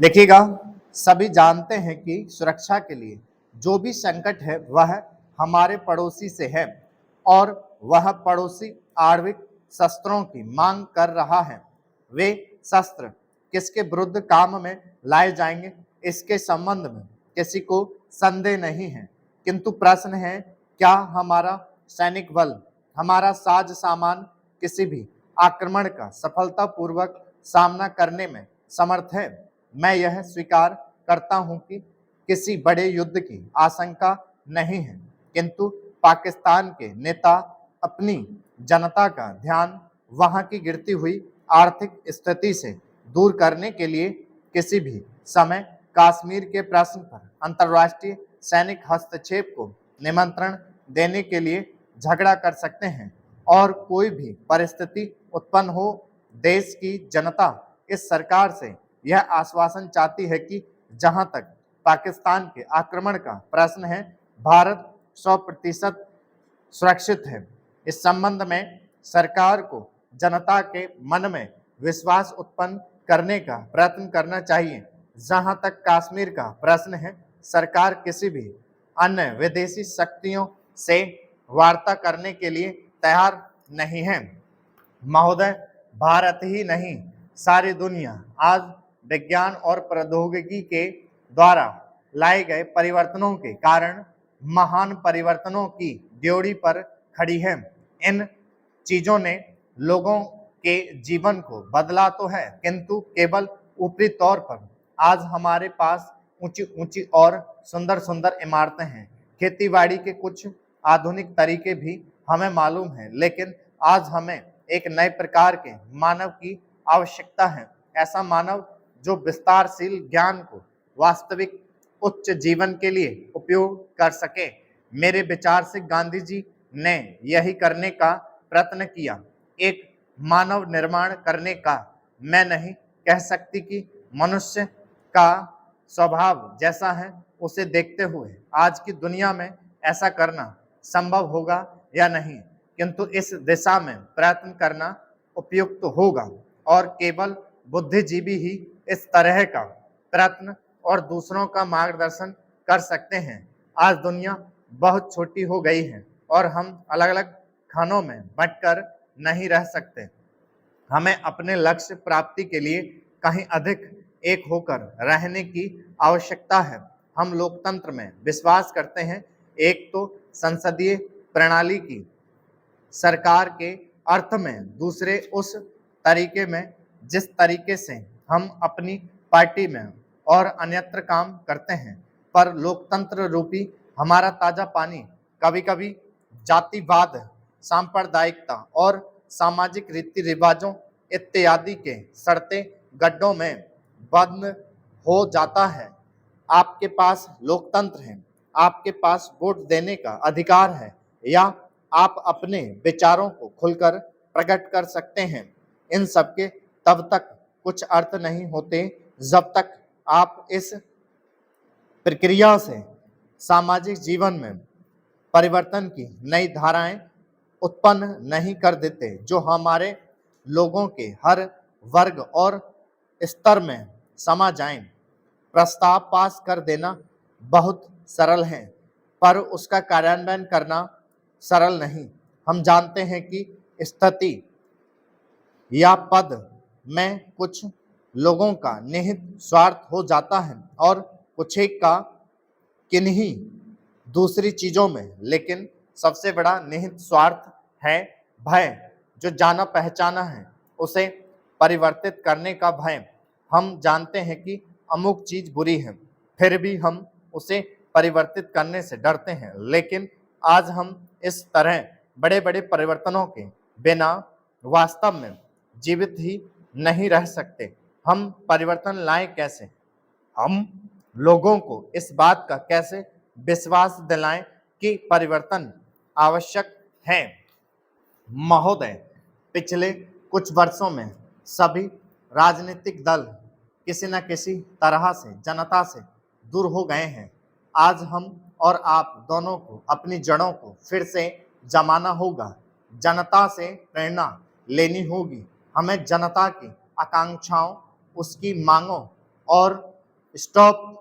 देखिएगा, सभी जानते हैं कि सुरक्षा के लिए जो भी संकट है वह हमारे पड़ोसी से है और वह पड़ोसी आणविक शस्त्रों की मांग कर रहा है। वे शस्त्र किसके विरुद्ध काम में लाए जाएंगे, इसके संबंध में किसी को संदेह नहीं है। किंतु प्रश्न है, क्या हमारा सैनिक बल, हमारा साज सामान किसी भी आक्रमण का सफलतापूर्वक सामना करने में समर्थ है? मैं यह स्वीकार करता हूं कि किसी बड़े युद्ध की आशंका नहीं है, किंतु पाकिस्तान के नेता अपनी जनता का ध्यान वहां की गिरती हुई आर्थिक स्थिति से दूर करने के लिए किसी भी समय कश्मीर के प्रश्न पर अंतर्राष्ट्रीय सैनिक हस्तक्षेप को निमंत्रण देने के लिए झगड़ा कर सकते हैं। और कोई भी परिस्थिति उत्पन्न हो, देश की जनता इस सरकार से यह आश्वासन चाहती है कि जहां तक पाकिस्तान के आक्रमण का प्रश्न है, भारत 100% सुरक्षित है। इस संबंध में सरकार को जनता के मन में विश्वास उत्पन्न करने का प्रयत्न करना चाहिए। जहां तक कश्मीर का प्रश्न है, सरकार किसी भी अन्य विदेशी शक्तियों से वार्ता करने के लिए तैयार नहीं है। महोदय, भारत ही नहीं, सारी दुनिया आज विज्ञान और प्रौद्योगिकी के द्वारा लाए गए परिवर्तनों के कारण महान परिवर्तनों की ड्योढ़ी पर खड़ी है। इन चीजों ने लोगों के जीवन को बदला तो है, किंतु केवल ऊपरी तौर पर। आज हमारे पास ऊंची ऊंची और सुंदर सुंदर इमारतें हैं, खेतीबाड़ी के कुछ आधुनिक तरीके भी हमें मालूम है, लेकिन आज हमें एक नए प्रकार के मानव की आवश्यकता है। ऐसा मानव जो विस्तारशील ज्ञान को वास्तविक उच्च जीवन के लिए उपयोग कर सके। मेरे विचार से गांधी जी ने यही करने का प्रयत्न किया, एक मानव निर्माण करने का। मैं नहीं कह सकती कि मनुष्य का स्वभाव जैसा है उसे देखते हुए आज की दुनिया में ऐसा करना संभव होगा या नहीं, किंतु इस दिशा में प्रयत्न करना उपयुक्त होगा और केवल बुद्धिजीवी ही इस तरह का प्रयत्न और दूसरों का मार्गदर्शन कर सकते हैं। आज दुनिया बहुत छोटी हो गई है और हम अलग अलग खानों में बंटकर नहीं रह सकते। हमें अपने लक्ष्य प्राप्ति के लिए कहीं अधिक एक होकर रहने की आवश्यकता है। हम लोकतंत्र में विश्वास करते हैं, एक तो संसदीय प्रणाली की सरकार के अर्थ में, दूसरे उस तरीके में जिस तरीके से हम अपनी पार्टी में और अन्यत्र काम करते हैं। पर लोकतंत्र रूपी हमारा ताजा पानी कभी कभी जातिवाद, सांप्रदायिकता और सामाजिक रीति रिवाजों इत्यादि के सड़ते गड्ढों में बंद हो जाता है। आपके पास लोकतंत्र है, आपके पास वोट देने का अधिकार है, या आप अपने विचारों को खुलकर प्रकट कर सकते हैं। इन सबके तब तक कुछ अर्थ नहीं होते जब तक आप इस प्रक्रिया से सामाजिक जीवन में परिवर्तन की नई धाराएं उत्पन्न नहीं कर देते, जो हमारे लोगों के हर वर्ग और स्तर में समा जाएं। प्रस्ताव पास कर देना बहुत सरल है, पर उसका कार्यान्वयन करना सरल नहीं। हम जानते हैं कि स्थिति या पद में कुछ लोगों का निहित स्वार्थ हो जाता है और कुछ एक का किन्हीं दूसरी चीजों में, लेकिन सबसे बड़ा निहित स्वार्थ है भय। जो जाना पहचाना है उसे परिवर्तित करने का भय। हम जानते हैं कि अमुक चीज बुरी है, फिर भी हम उसे परिवर्तित करने से डरते हैं। लेकिन आज हम इस तरह बड़े बड़े परिवर्तनों के बिना वास्तव में जीवित ही नहीं रह सकते। हम परिवर्तन लाएं कैसे? हम लोगों को इस बात का कैसे विश्वास दिलाएं कि परिवर्तन आवश्यक है? महोदय, पिछले कुछ वर्षों में सभी राजनीतिक दल किसी न किसी तरह से जनता से दूर हो गए हैं। आज हम और आप दोनों को अपनी जड़ों को फिर से जमाना होगा, जनता से प्रेरणा लेनी होगी। हमें जनता की आकांक्षाओं, उसकी मांगों और स्टॉप